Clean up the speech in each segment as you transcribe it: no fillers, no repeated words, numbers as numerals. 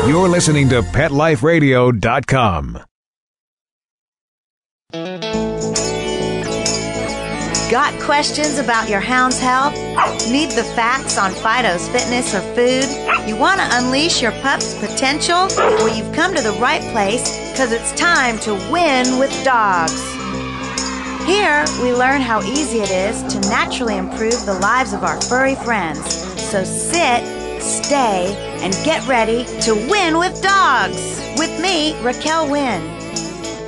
You're listening to PetLifeRadio.com. Got questions about your hound's health? Need the facts on Fido's fitness or food? You want to unleash your pup's potential? Well, you've come to the right place because it's time to win with dogs. Here, we learn how easy it is to naturally improve the lives of our furry friends. So sit, stay, and get ready to win with dogs. With me, Raquel Wynn.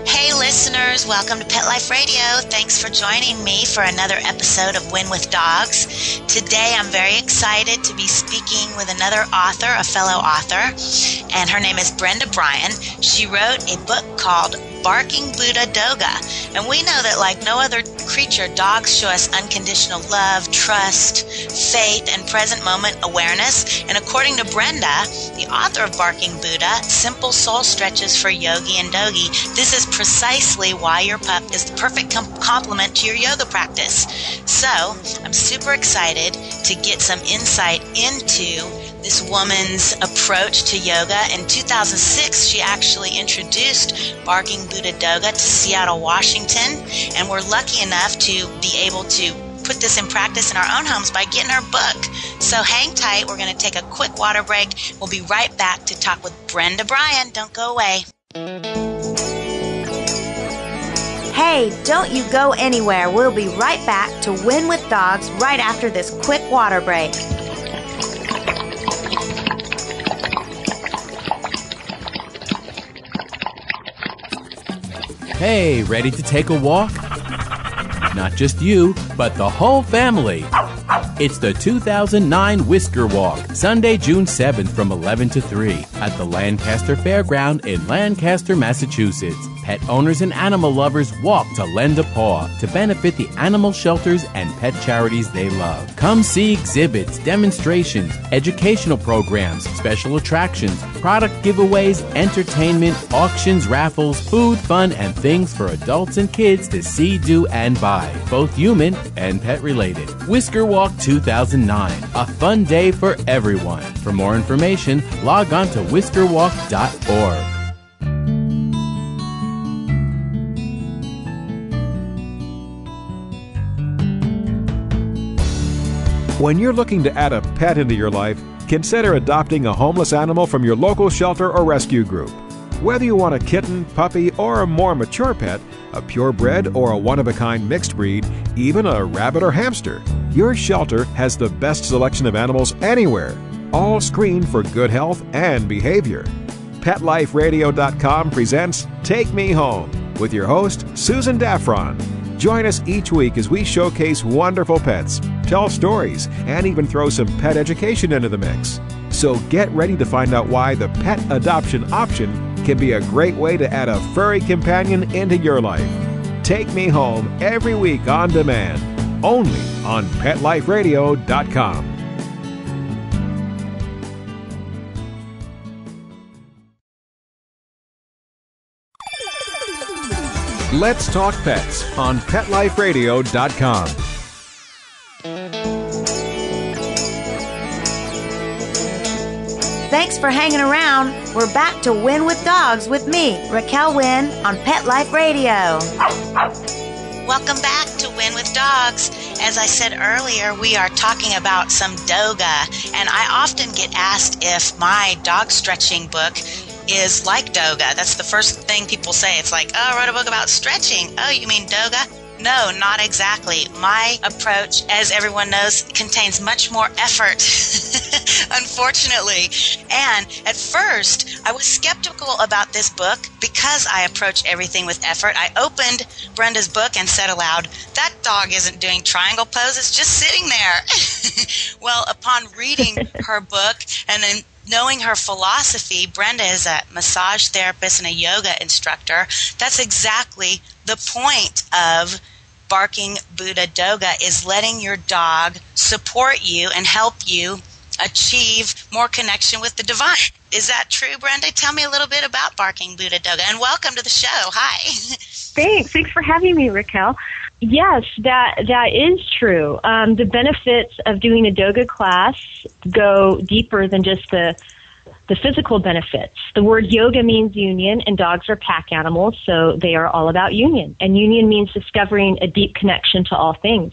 Hey listeners, welcome to Pet Life Radio. Thanks for joining me for another episode of Win with Dogs. Today I'm very excited to be speaking with another author, a fellow author, and her name is Brenda Bryan. She wrote a book called Barking Buddha Doga. And we know that like no other creature, dogs show us unconditional love, trust, faith, and present moment awareness. And according to Brenda, the author of Barking Buddha, simple soul stretches for Yogi and Dogi, this is precisely why your pup is the perfect complement to your yoga practice. So I'm super excited to get some insight into this woman's approach to yoga. In 2006, she actually introduced Barking Buddha Doga to Seattle, Washington, and we're lucky enough to be able to put this in practice in our own homes by getting her book. So hang tight. We're going to take a quick water break. We'll be right back to talk with Brenda Bryan. Don't go away. Hey, don't you go anywhere. We'll be right back to Win with Dogs right after this quick water break. Hey, ready to take a walk? Not just you, but the whole family. It's the 2009 Whisker Walk, Sunday, June 7th from 11 to 3 at the Lancaster Fairground in Lancaster, Massachusetts. Pet owners and animal lovers walk to lend a paw to benefit the animal shelters and pet charities they love. Come see exhibits, demonstrations, educational programs, special attractions, product giveaways, entertainment, auctions, raffles, food, fun, and things for adults and kids to see, do, and buy, both human and pet related. Whisker Walk 2009, a fun day for everyone. For more information, log on to whiskerwalk.org. When you're looking to add a pet into your life, consider adopting a homeless animal from your local shelter or rescue group. Whether you want a kitten, puppy, or a more mature pet, a purebred or a one-of-a-kind mixed breed, even a rabbit or hamster, your shelter has the best selection of animals anywhere, all screened for good health and behavior. PetLifeRadio.com presents Take Me Home with your host, Susan Daffron. Join us each week as we showcase wonderful pets, tell stories, and even throw some pet education into the mix. So get ready to find out why the pet adoption option can be a great way to add a furry companion into your life. Take Me Home every week on demand, only on PetLifeRadio.com. Let's Talk Pets on PetLifeRadio.com. Thanks for hanging around. We're back to Win with Dogs with me, Raquel Wynn, on Pet Life Radio. Welcome back to Win with Dogs. As I said earlier, we are talking about some Doga, and I often get asked if my dog stretching book is like Doga. That's the first thing people say. It's like, oh, I wrote a book about stretching. Oh, you mean Doga? No, not exactly. My approach, as everyone knows, contains much more effort, unfortunately. And at first, I was skeptical about this book because I approach everything with effort. I opened Brenda's book and said aloud, that dog isn't doing triangle poses, just sitting there. Well, upon reading her book and then knowing her philosophy, Brenda is a massage therapist and a yoga instructor. That's exactly the point of Barking Buddha Doga, is letting your dog support you and help you achieve more connection with the divine. Is that true, Brenda? Tell me a little bit about Barking Buddha Doga, and welcome to the show. Hi. Thanks for having me, Raquel. Yes, that is true. The benefits of doing a Doga class go deeper than just the the physical benefits. The word yoga means union, and dogs are pack animals, so they are all about union. And union means discovering a deep connection to all things.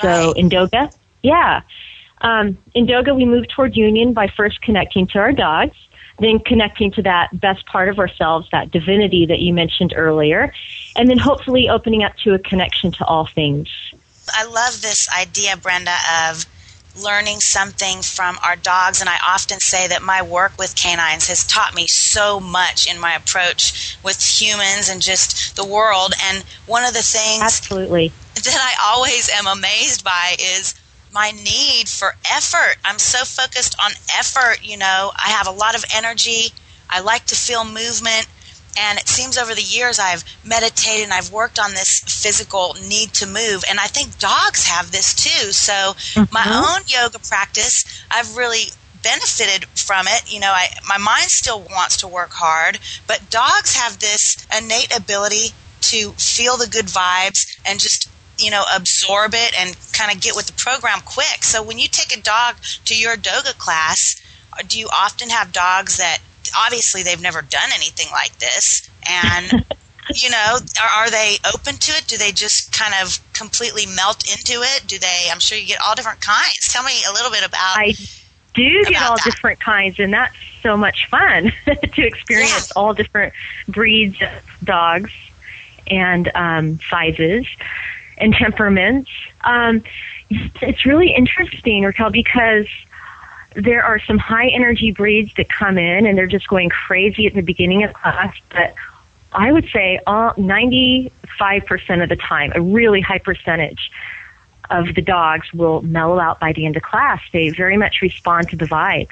So in Doga, in Doga, we move toward union by first connecting to our dogs, then connecting to that best part of ourselves, that divinity that you mentioned earlier, and then hopefully opening up to a connection to all things. I love this idea, Brenda, of learning something from our dogs, and I often say that my work with canines has taught me so much in my approach with humans and just the world. And one of the things Absolutely. that I always am amazed by is my need for effort. I'm so focused on effort, I have a lot of energy. I like to feel movement. And it seems over the years I've meditated and I've worked on this physical need to move. And I think dogs have this too. So my own yoga practice, I've really benefited from it. My mind still wants to work hard, but dogs have this innate ability to feel the good vibes and just absorb it and kind of get with the program quick. So when you take a dog to your Doga class, do you often have dogs that obviously they've never done anything like this, and are they open to it? Do they just kind of completely melt into it? I'm sure you get all different kinds. Tell me a little bit about I do get all that. different kinds, and that's so much fun to experience all different breeds of dogs and sizes and temperaments. It's really interesting, Raquel, because there are some high energy breeds that come in and they're just going crazy at the beginning of class, but I would say 95% of the time, a really high percentage of the dogs will mellow out by the end of class. They very much respond to the vibe.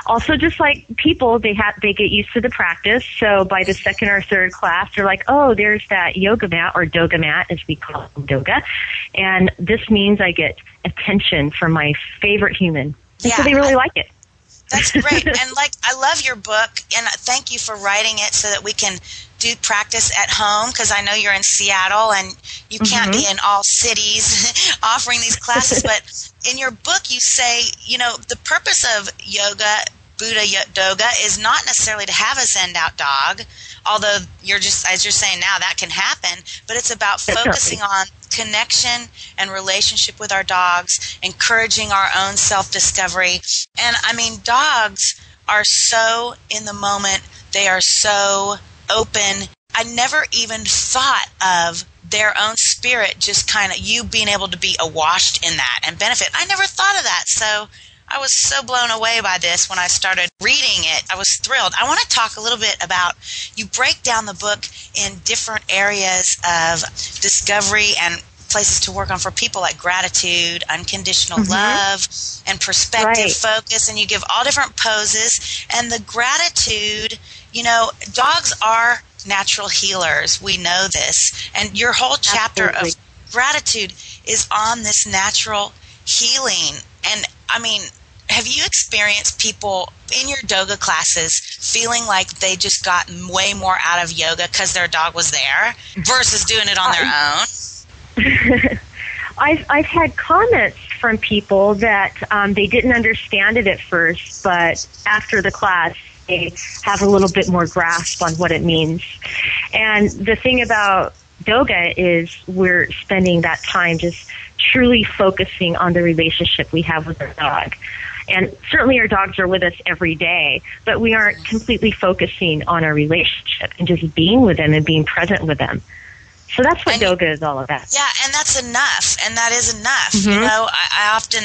Also, just like people, they get used to the practice. So by the second or third class, they're like, oh, there's that yoga mat or Doga mat, as we call them, Doga. And this means I get attention from my favorite human. And so they really like it. That's great. And I love your book, and thank you for writing it so that we can do practice at home, because I know you're in Seattle and you can't be in all cities offering these classes. But in your book, you say, the purpose of yoga, Buddha Doga, is not necessarily to have a zenned out dog, although as you're saying now, that can happen, but it's about focusing on connection and relationship with our dogs, encouraging our own self-discovery. And dogs are so in the moment. They are so open. I never even thought of their own spirit, just kind of you being able to be awashed in that and benefit. I never thought of that. So I was so blown away by this when I started reading it. I was thrilled. I want to talk a little bit about, you break down the book in different areas of discovery and places to work on for people, like gratitude, unconditional love, and perspective focus, and you give all different poses. And the gratitude, dogs are natural healers. We know this. And your whole chapter of gratitude is on this natural healing. And have you experienced people in your Doga classes feeling like they just got way more out of yoga because their dog was there versus doing it on their own? I've had comments from people that they didn't understand it at first, but after the class, they have a little bit more grasp on what it means. And the thing about Doga is we're spending that time just truly focusing on the relationship we have with our dog. And certainly our dogs are with us every day, but we aren't completely focusing on our relationship and just being with them and being present with them. So that's what Doga is all about. Yeah, and that's enough, and that is enough. I often,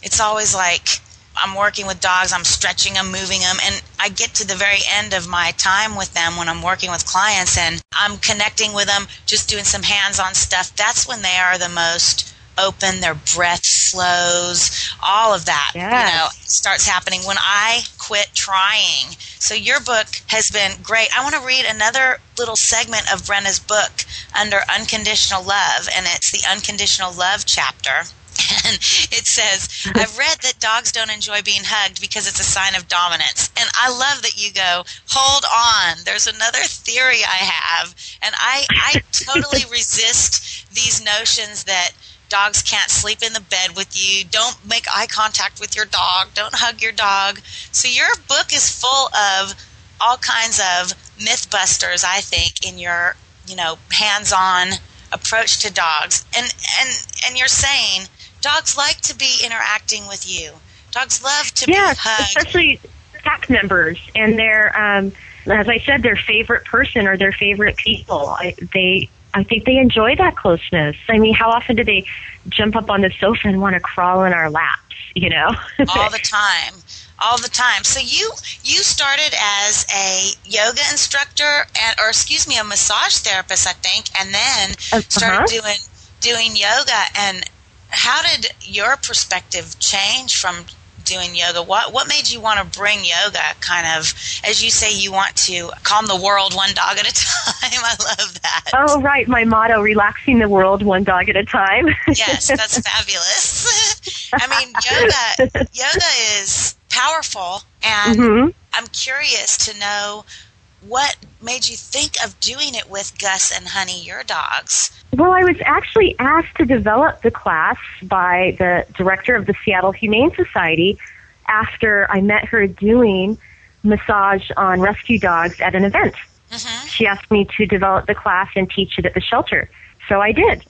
it's always like I'm working with dogs, I'm stretching them, moving them, and I get to the very end of my time with them when I'm working with clients and I'm connecting with them, just doing some hands-on stuff. That's when they are the most open, their breath slows, all of that, starts happening when I quit trying. So your book has been great. I want to read another little segment of Brenda's book under Unconditional Love, and it's the Unconditional Love chapter. And it says, I've read that dogs don't enjoy being hugged because it's a sign of dominance. And I love that you go, hold on, there's another theory I have. And I totally resist these notions that dogs can't sleep in the bed with you. Don't make eye contact with your dog. Don't hug your dog. So your book is full of all kinds of mythbusters, I think, in your, hands-on approach to dogs. And you're saying dogs like to be interacting with you. Dogs love to be hugged. Especially pack members, and they're, as I said, their favorite person or their favorite people. I think they enjoy that closeness. I mean, how often do they jump up on the sofa and want to crawl in our laps, All the time. All the time. So you started as a yoga instructor a massage therapist, I think, and then started doing yoga. And how did your perspective change from doing yoga? What made you want to bring yoga, kind of, as you say, you want to calm the world one dog at a time? I love that. Oh, right. My motto, relaxing the world one dog at a time. Yes, that's fabulous. I mean, yoga is powerful, and I'm curious to know what made you think of doing it with Gus and Honey, your dogs. Well, I was actually asked to develop the class by the director of the Seattle Humane Society after I met her doing massage on rescue dogs at an event. She asked me to develop the class and teach it at the shelter. So I did.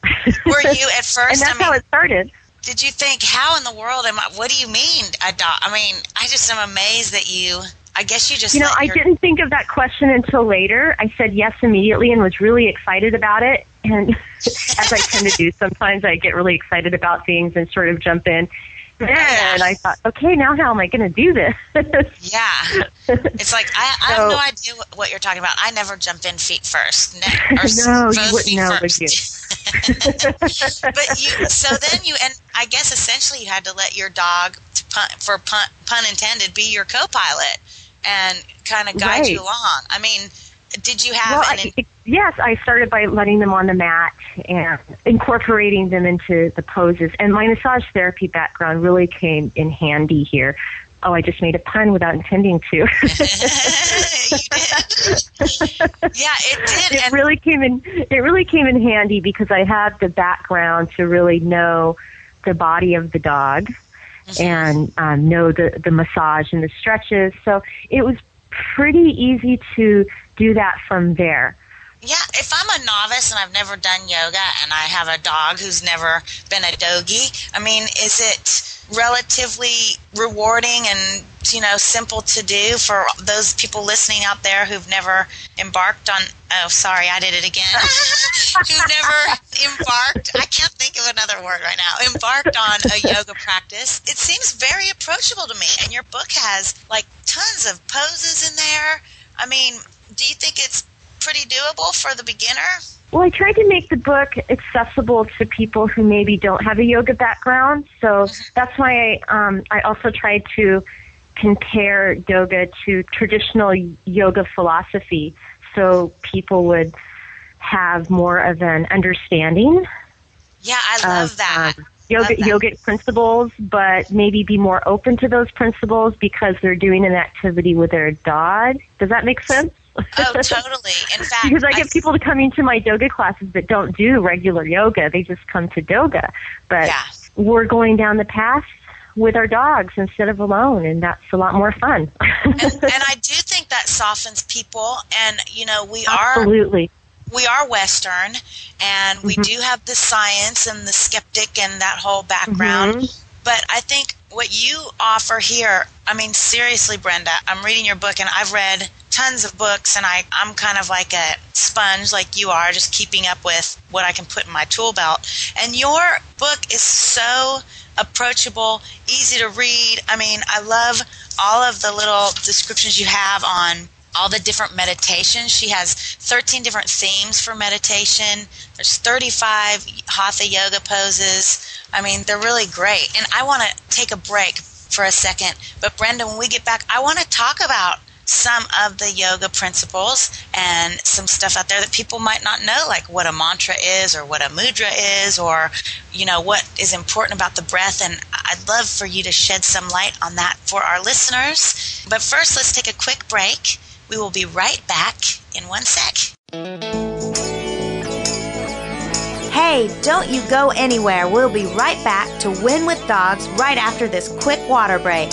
Were you at first? And that's how it started. Did you think, how in the world what do you mean a dog? I mean, I just am amazed that I guess you just... I didn't think of that question until later. I said yes immediately and was really excited about it. And as I tend to do, sometimes I get really excited about things and sort of jump in. And I thought, okay, now how am I going to do this? Yeah. It's like, I have no idea what you're talking about. I never jump in feet first. No, you wouldn't know, would you? So then and I guess essentially you had to let your dog, pun intended, be your copilot and kind of guide you along. I mean, did you have yes, I started by letting them on the mat and incorporating them into the poses. And my massage therapy background really came in handy here. Oh, I just made a pun without intending to. You did. Yeah, it did. It really came in handy because I had the background to really know the body of the dog and know the massage and the stretches. So it was pretty easy to do that from there. Yeah, if I'm a novice and I've never done yoga and I have a dog who's never been a dogi, I mean, is it relatively rewarding and, simple to do for those people listening out there who've never embarked on, oh, sorry, I did it again, who've never embarked, I can't think of another word right now, embarked on a yoga practice? It seems very approachable to me, and your book has, tons of poses in there. I mean, do you think it's pretty doable for the beginner? Well, I tried to make the book accessible to people who maybe don't have a yoga background. So that's why I also tried to compare Doga to traditional yoga philosophy so people would have more of an understanding. Yeah, I love that. Yogic principles, but maybe be more open to those principles because they're doing an activity with their dog. Does that make sense? Oh, totally. In fact, because I get people to come into my Doga classes that don't do regular yoga. They just come to Doga. But we're going down the path with our dogs instead of alone, and that's a lot more fun. and I do think that softens people, and, we Absolutely. We are Western, and we do have the science and the skeptic and that whole background. But I think what you offer here, I mean, seriously, Brenda, I'm reading your book, and I've read tons of books, and I'm kind of like a sponge like you are, just keeping up with what I can put in my tool belt. And your book is so approachable, easy to read. I mean, I love all of the little descriptions you have on all the different meditations. She has 13 different themes for meditation. There's 35 hatha yoga poses. I mean, they're really great. And I want to take a break for a second. But Brenda, when we get back, I want to talk about some of the yoga principles and some stuff out there that people might not know, like what a mantra is or what a mudra is, or, what is important about the breath. And I'd love for you to shed some light on that for our listeners. But first, let's take a quick break. We will be right back in one sec. Hey, don't you go anywhere. We'll be right back to Win with Dogs right after this quick water break.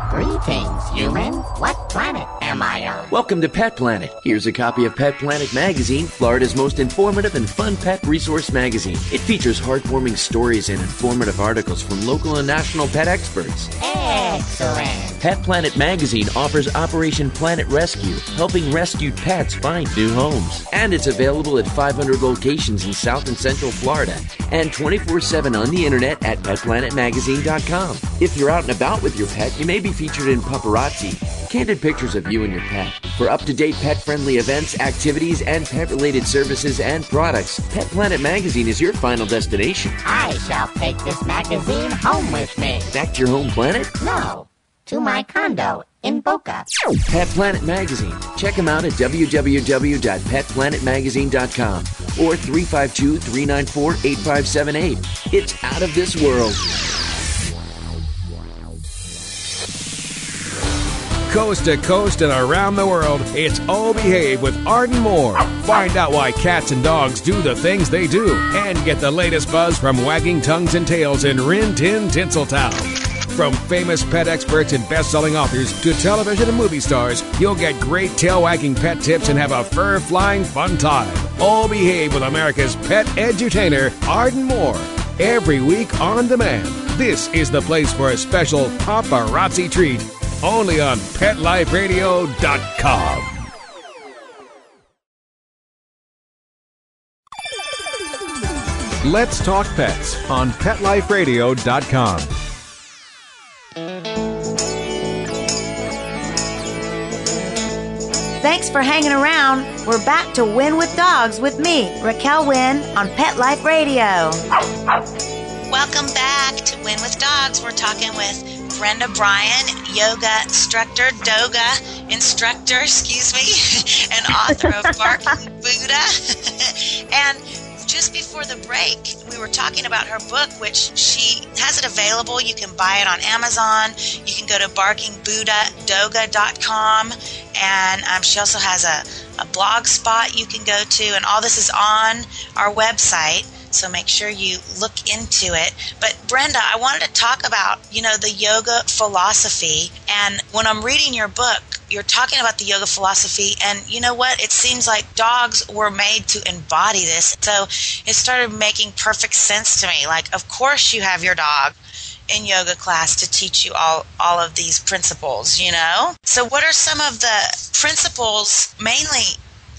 Greetings, human. What planet am I on? Welcome to Pet Planet. Here's a copy of Pet Planet Magazine, Florida's most informative and fun pet resource magazine. It features heartwarming stories and informative articles from local and national pet experts. Excellent. Pet Planet Magazine offers Operation Planet Rescue, helping rescued pets find new homes. And it's available at 500 locations in South and Central Florida and 24/7 on the internet at petplanetmagazine.com. If you're out and about with your pet, you may be featured in Paparazzi, candid pictures of you and your pet. For up-to-date pet-friendly events, activities, and pet-related services and products, Pet Planet Magazine is your final destination. I shall take this magazine home with me. Back to your home planet? No, to my condo in Boca. Pet Planet Magazine. Check them out at www.petplanetmagazine.com or 352-394-8578. It's out of this world. Coast to coast and around the world, it's Oh Behave with Arden Moore. Find out why cats and dogs do the things they do and get the latest buzz from wagging tongues and tails in Rin Tin Tinseltown. From famous pet experts and best-selling authors to television and movie stars, you'll get great tail-wagging pet tips and have a fur-flying fun time. Oh Behave with America's pet edutainer, Arden Moore. Every week on demand. This is the place for a special paparazzi treat. Only on PetLifeRadio.com. Let's Talk Pets on PetLifeRadio.com. Thanks for hanging around. We're back to Win with Dogs with me, Raquel Wynn, on Pet Life Radio. Welcome back to Win with Dogs. We're talking with Brenda Bryan, yoga instructor, Doga instructor, and author of Barking Buddha. And just before the break, we were talking about her book, which she has it available. You can buy it on Amazon. You can go to barkingbuddhadoga.com. And she also has a blog spot you can go to. And all this is on our website. So make sure you look into it. But Brenda, I wanted to talk about, the yoga philosophy. And when I'm reading your book, you're talking about the yoga philosophy. And you know what? It seems like dogs were made to embody this. So it started making perfect sense to me. Like, of course you have your dog in yoga class to teach you all of these principles, So what are some of the principles? Mainly,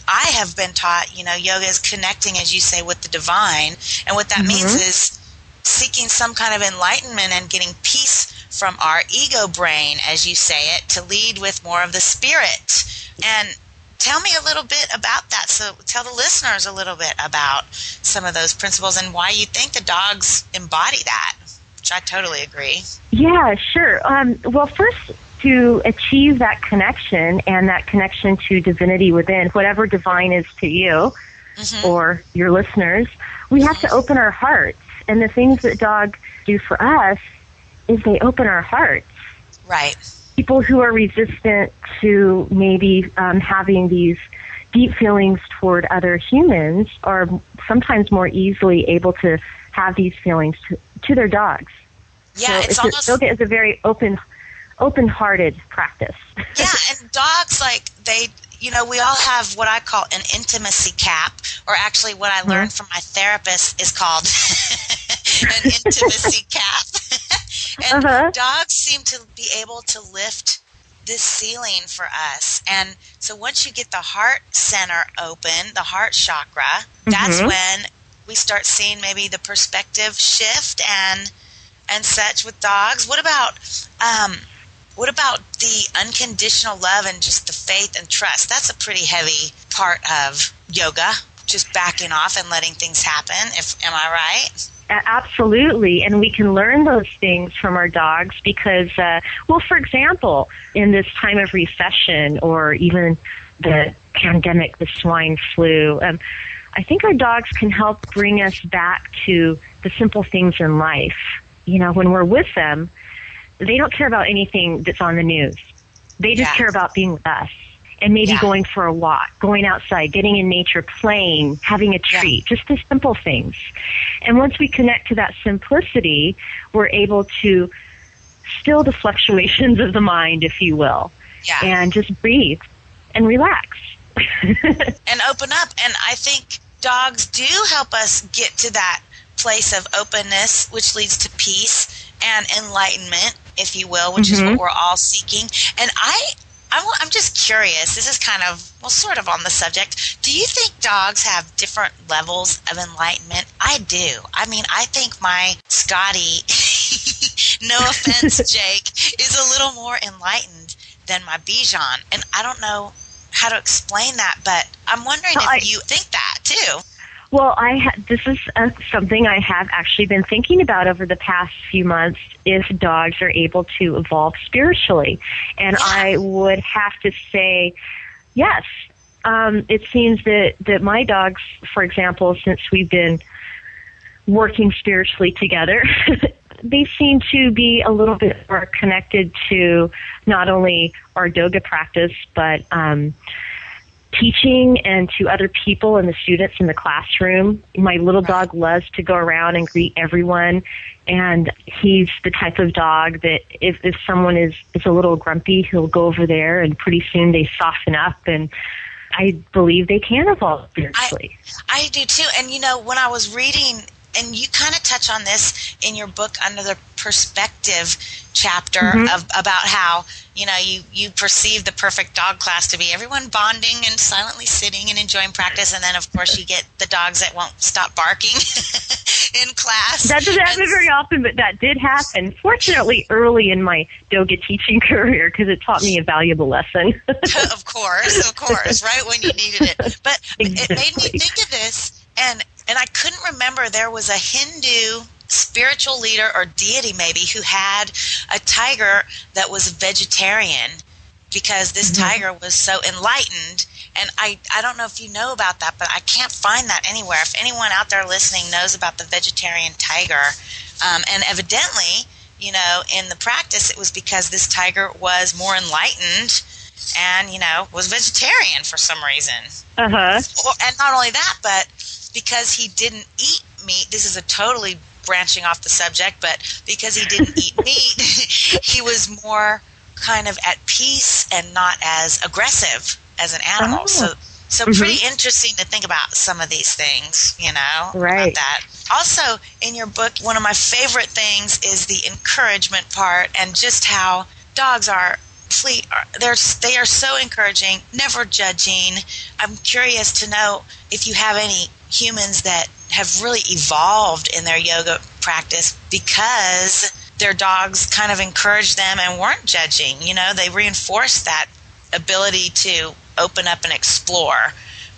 I have been taught, yoga is connecting, as you say, with the divine. And what that means is seeking some kind of enlightenment and getting peace from our ego brain, as you say it, to lead with more of the spirit. And tell me a little bit about that. So tell the listeners a little bit about some of those principles and why you think the dogs embody that, which I totally agree. Yeah, sure. Well, first, to achieve that connection and that connection to divinity within, whatever divine is to you or your listeners, we have to open our hearts. And the things that dogs do for us is they open our hearts. Right. People who are resistant to maybe having these deep feelings toward other humans are sometimes more easily able to have these feelings to their dogs. Yeah, so yoga is a very open-hearted practice. Yeah, and dogs, we all have what I call an intimacy cap, or actually what I learned from my therapist is called an intimacy cap. And dogs seem to be able to lift this ceiling for us. And so once you get the heart center open, the heart chakra, that's when we start seeing maybe the perspective shift and such with dogs. What about the unconditional love and just the faith and trust? That's a pretty heavy part of yoga, just backing off and letting things happen. Am I right? Absolutely, and we can learn those things from our dogs because, for example, in this time of recession or even the pandemic, the swine flu, I think our dogs can help bring us back to the simple things in life. when we're with them, they don't care about anything that's on the news. They just care about being with us and maybe going for a walk, going outside, getting in nature, playing, having a treat, just the simple things. And once we connect to that simplicity, we're able to still the fluctuations of the mind, if you will, and just breathe and relax. And open up. And I think dogs do help us get to that place of openness, which leads to peace and enlightenment, if you will, which is what we're all seeking. And I'm just curious, this is kind of, sort of on the subject. Do you think dogs have different levels of enlightenment? I do. I mean, I think my Scotty, no offense, Jake, is a little more enlightened than my Bichon. And I don't know how to explain that, but I'm wondering if you think that too. Well, this is something I have actually been thinking about over the past few months, if dogs are able to evolve spiritually. And I would have to say, yes. It seems that my dogs, for example, since we've been working spiritually together, they seem to be a little bit more connected to not only our Doga practice, but teaching and to other people and the students in the classroom. My little dog loves to go around and greet everyone, and he's the type of dog that if someone is a little grumpy, he'll go over there, and pretty soon they soften up, and I believe they can evolve spiritually. I do too. And when I was reading, and you kind of touch on this in your book under the perspective chapter about how you perceive the perfect dog class to be everyone bonding and silently sitting and enjoying practice, and then of course you get the dogs that won't stop barking in class. That doesn't happen very often, but that did happen. Fortunately, early in my Doga teaching career, because it taught me a valuable lesson. Of course, right when you needed it. But it made me think of this, and I couldn't remember. There was a Hindu spiritual leader or deity maybe who had a tiger that was vegetarian because this tiger was so enlightened. And I don't know if you know about that, but I can't find that anywhere. If anyone out there listening knows about the vegetarian tiger, and evidently, in the practice, it was because this tiger was more enlightened and, was vegetarian for some reason. And not only that, but because he didn't eat meat, this is a totally branching off the subject, but because he didn't eat meat, he was more kind of at peace and not as aggressive as an animal. So pretty interesting to think about some of these things, about that. Also, in your book, one of my favorite things is the encouragement part, and just how dogs are they are so encouraging, never judging. I'm curious to know if you have any humans that have really evolved in their yoga practice because their dogs kind of encouraged them and weren't judging. They reinforced that ability to open up and explore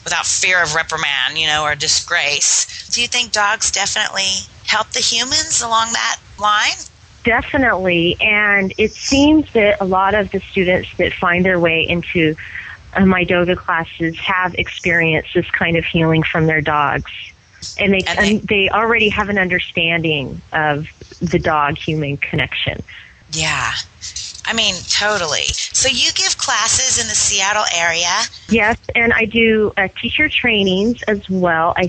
without fear of reprimand, or disgrace. Do you think dogs definitely help the humans along that line? Definitely. And it seems that a lot of the students that find their way into my Doga classes have experienced this kind of healing from their dogs. And they already have an understanding of the dog-human connection. Yeah. I mean, totally. So you give classes in the Seattle area? Yes, and I do teacher trainings as well. I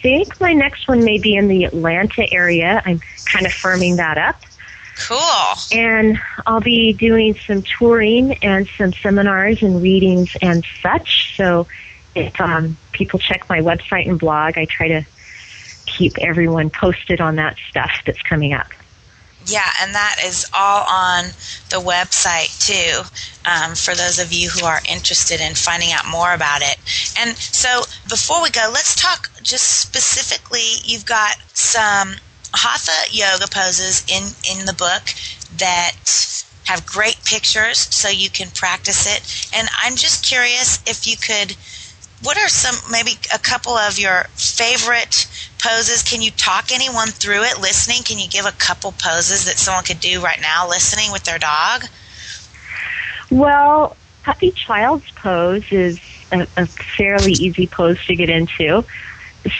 think my next one may be in the Atlanta area. I'm kind of firming that up. Cool. And I'll be doing some touring and some seminars and readings and such. So if people check my website and blog, I try to keep everyone posted on that stuff that's coming up. Yeah, and that is all on the website, too, for those of you who are interested in finding out more about it. And so before we go, let's talk just specifically. You've got some Hatha yoga poses in the book that have great pictures so you can practice it. And I'm just curious if you could, what are maybe a couple of your favorite poses? Can you talk anyone through it listening? Can you give a couple poses that someone could do right now listening with their dog? Well, Happy Child's pose is a fairly easy pose to get into.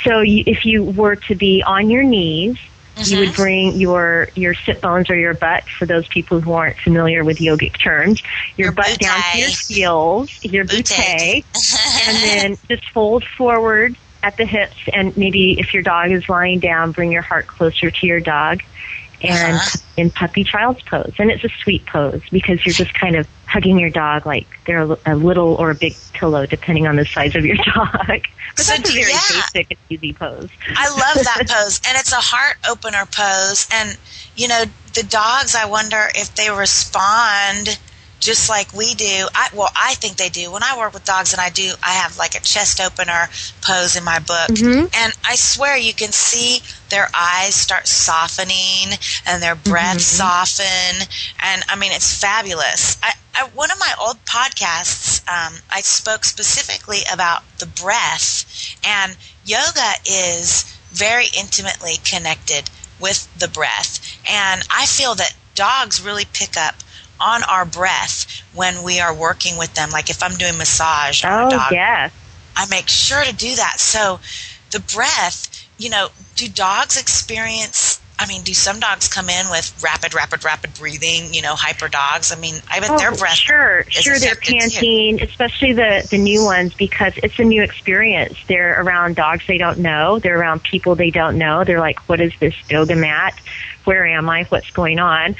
So if you were to be on your knees You would bring your sit bones or your butt, for those people who aren't familiar with yogic terms, your butt down to your heels, your butte, and then just fold forward at the hips, and maybe if your dog is lying down, bring your heart closer to your dog, and in puppy child's pose. And it's a sweet pose because you're just kind of hugging your dog like they're a little or a big pillow, depending on the size of your dog. But that's a very basic and easy pose. I love that pose. And it's a heart opener pose. And, you know, the dogs, I wonder if they respond just like we do. I think they do. When I work with dogs, and I have like a chest opener pose in my book. And I swear you can see their eyes start softening and their breath soften. And I mean, it's fabulous. One of my old podcasts, I spoke specifically about the breath, and yoga is very intimately connected with the breath. And I feel that dogs really pick up on our breath when we are working with them. Like if I'm doing massage on a dog, I make sure to do that. So the breath, you know, do dogs experience, I mean, do some dogs come in with rapid breathing, you know, hyper dogs? I mean, I bet their breath Sure, they're panting, too. Especially the new ones, because it's a new experience. They're around dogs they don't know. They're around people they don't know. They're like, what is this yoga mat? Where am I? What's going on?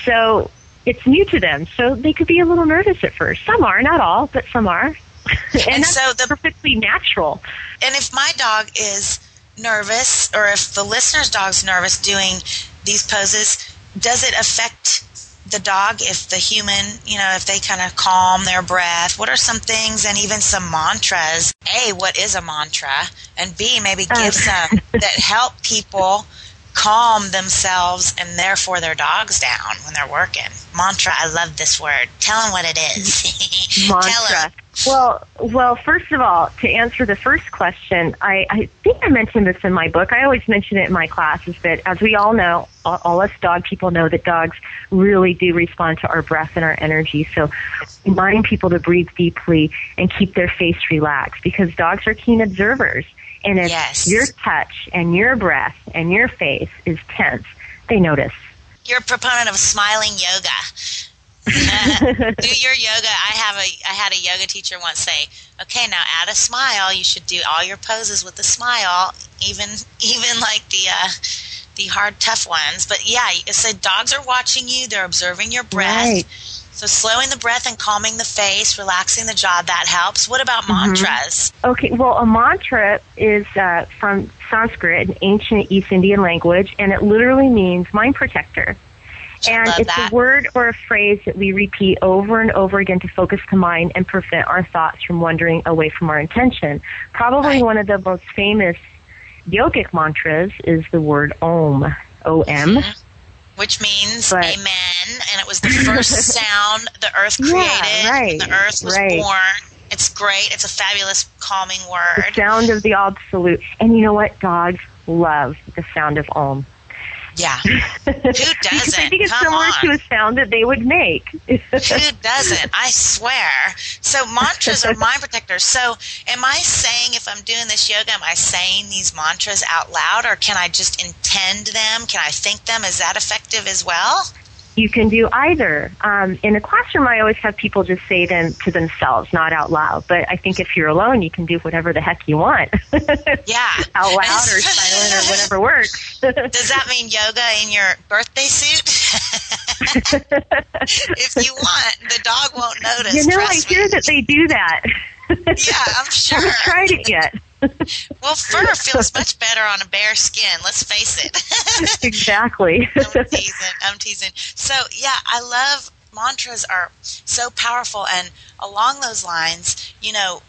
So it's new to them, so they could be a little nervous at first. Some are, not all, but some are. and that's so perfectly natural. And if my dog is nervous, or if the listener's dog's nervous doing these poses, does it affect the dog if the human, you know, if they kind of calm their breath? What are some things, and even some mantras? A, what is a mantra? And B, maybe give some that help people calm themselves and therefore their dogs down when they're working. Mantra, I love this word. Tell them what it is. Mantra. Well, first of all, to answer the first question, I think I mentioned this in my book. I always mention it in my classes, that as we all know, all us dog people know that dogs really do respond to our breath and our energy. So reminding people to breathe deeply and keep their face relaxed, because dogs are keen observers. And if your touch and your breath and your face is tense, they notice. You're a proponent of smiling yoga. Do your yoga. I had a yoga teacher once say, okay, now add a smile. You should do all your poses with a smile, even like the hard, tough ones. But yeah, so dogs are watching you. They're observing your breath. Right. So slowing the breath and calming the face, relaxing the jaw, that helps. What about mantras? Okay, well, a mantra is from Sanskrit, an ancient East Indian language, and it literally means mind protector. And it's a word or a phrase that we repeat over and over again to focus the mind and prevent our thoughts from wandering away from our intention. Probably one of the most famous yogic mantras is the word Om, O-M. Which means amen, and it was the first sound the earth created when the earth was born. It's great. It's a fabulous calming word. The sound of the absolute. And you know what? Dogs love the sound of Om. Yeah. Who doesn't? I think it's similar to a sound that they would make. Who doesn't? I swear. So mantras are mind protectors. So am I saying, if I'm doing this yoga, am I saying these mantras out loud, or can I just intend them? Can I think them? Is that effective as well? You can do either. In a classroom, I always have people just say them to themselves, not out loud. But I think if you're alone, you can do whatever the heck you want. Yeah. Out loud or silent or whatever works. Does that mean yoga in your birthday suit? If you want, the dog won't notice. You know, I hear that they do that. Yeah, I'm sure. I haven't tried it yet. Well, fur feels much better on a bare skin, let's face it. Exactly. I'm teasing. So, yeah, I love mantras are so powerful. And along those lines, you know,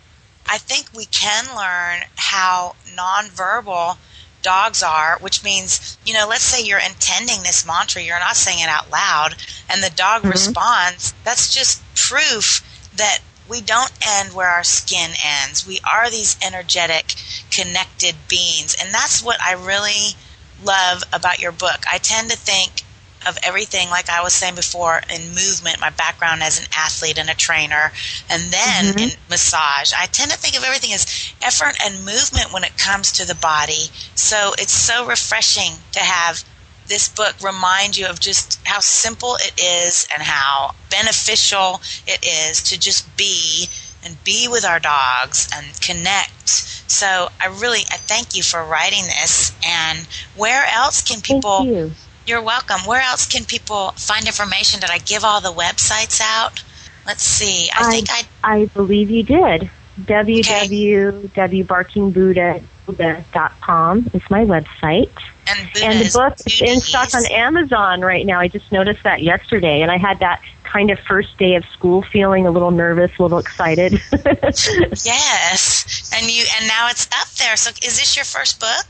I think we can learn how nonverbal dogs are, which means, you know, let's say you're intending this mantra, you're not saying it out loud, and the dog responds. That's just proof that we don't end where our skin ends. We are these energetic, connected beings. And that's what I really love about your book. I tend to think of everything, like I was saying before, in movement, my background as an athlete and a trainer, and then in massage. I tend to think of everything as effort and movement when it comes to the body. So it's so refreshing to have this book remind you of just how simple it is and how beneficial it is to just be and be with our dogs and connect. So I thank you for writing this. And where else can people... Thank you. You're welcome. Where else can people find information? Did I give all the websites out? Let's see. I believe you did. www.barkingbuddha.com is my website. And the book is in stock on Amazon right now. I just noticed that yesterday, and I had that kind of first day of school feeling a little nervous, a little excited. Yes. And now it's up there. So is this your first book?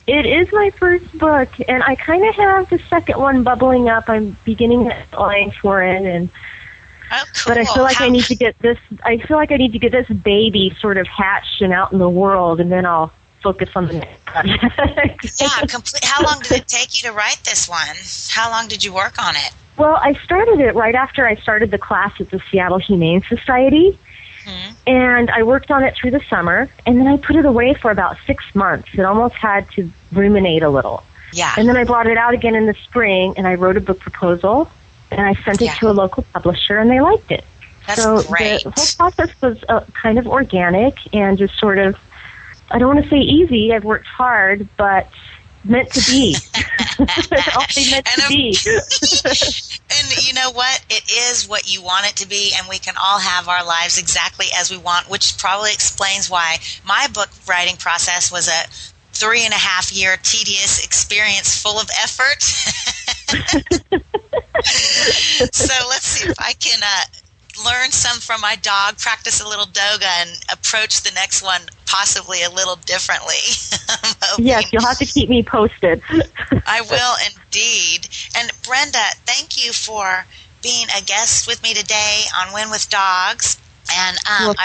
It is my first book, and I kind of have the second one bubbling up. I'm beginning that line for it, and oh, cool. But I feel like I need to get this. I feel like I need to get this baby sort of hatched and out in the world, and then I'll focus on the next project. Yeah, How long did it take you to write this one? How long did you work on it? Well, I started it right after I started the class at the Seattle Humane Society. And I worked on it through the summer, and then I put it away for about 6 months. It almost had to ruminate a little. Yeah. And then I brought it out again in the spring, and I wrote a book proposal, and I sent it to a local publisher, and they liked it. That's so great. The whole process was kind of organic and just sort of, I don't want to say easy. I've worked hard, but meant to be. Only meant to be. And you know what? It is what you want it to be, and we can all have our lives exactly as we want, which probably explains why my book writing process was a 3.5-year tedious experience full of effort. So let's see if I can learn some from my dog, practice a little Doga, and approach the next one possibly a little differently. Yes, you'll have to keep me posted. I will indeed. And Brenda, thank you for being a guest with me today on Win with Dogs. And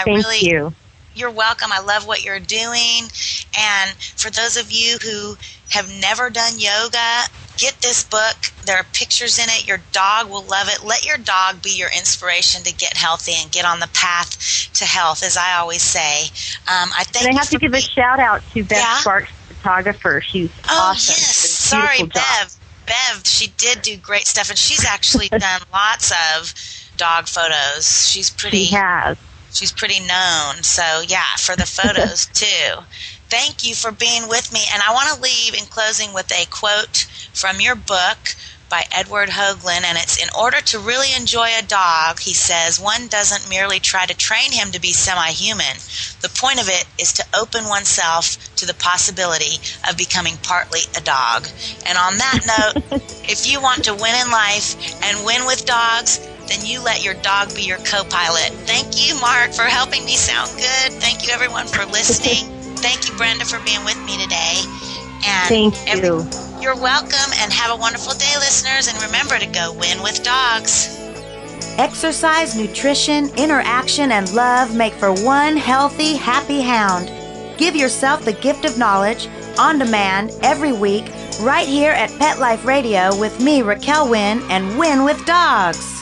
thank you. You're welcome. I love what you're doing. And for those of you who have never done yoga, get this book. There are pictures in it. Your dog will love it. Let your dog be your inspiration to get healthy and get on the path to health, as I always say. I have to give a shout out to Beth Sparks, photographer. She's awesome. Yes. Sorry, Bev, she did do great stuff, and she's actually done lots of dog photos. She has. She's pretty known. So, yeah, for the photos, too. Thank you for being with me. And I want to leave in closing with a quote from your book by Edward Hoagland, and it's, "In order to really enjoy a dog," he says, "one doesn't merely try to train him to be semi-human. The point of it is to open oneself to the possibility of becoming partly a dog." And on that note, if you want to win in life and win with dogs, then you let your dog be your co-pilot. Thank you, Mark, for helping me sound good. Thank you, everyone, for listening. Thank you, Brenda, for being with me today. And thank you. You're welcome, and have a wonderful day, listeners. And remember to go win with dogs. Exercise, nutrition, interaction, and love make for one healthy, happy hound. Give yourself the gift of knowledge on demand every week right here at Pet Life Radio with me, Raquel Wynn, and Win with Dogs.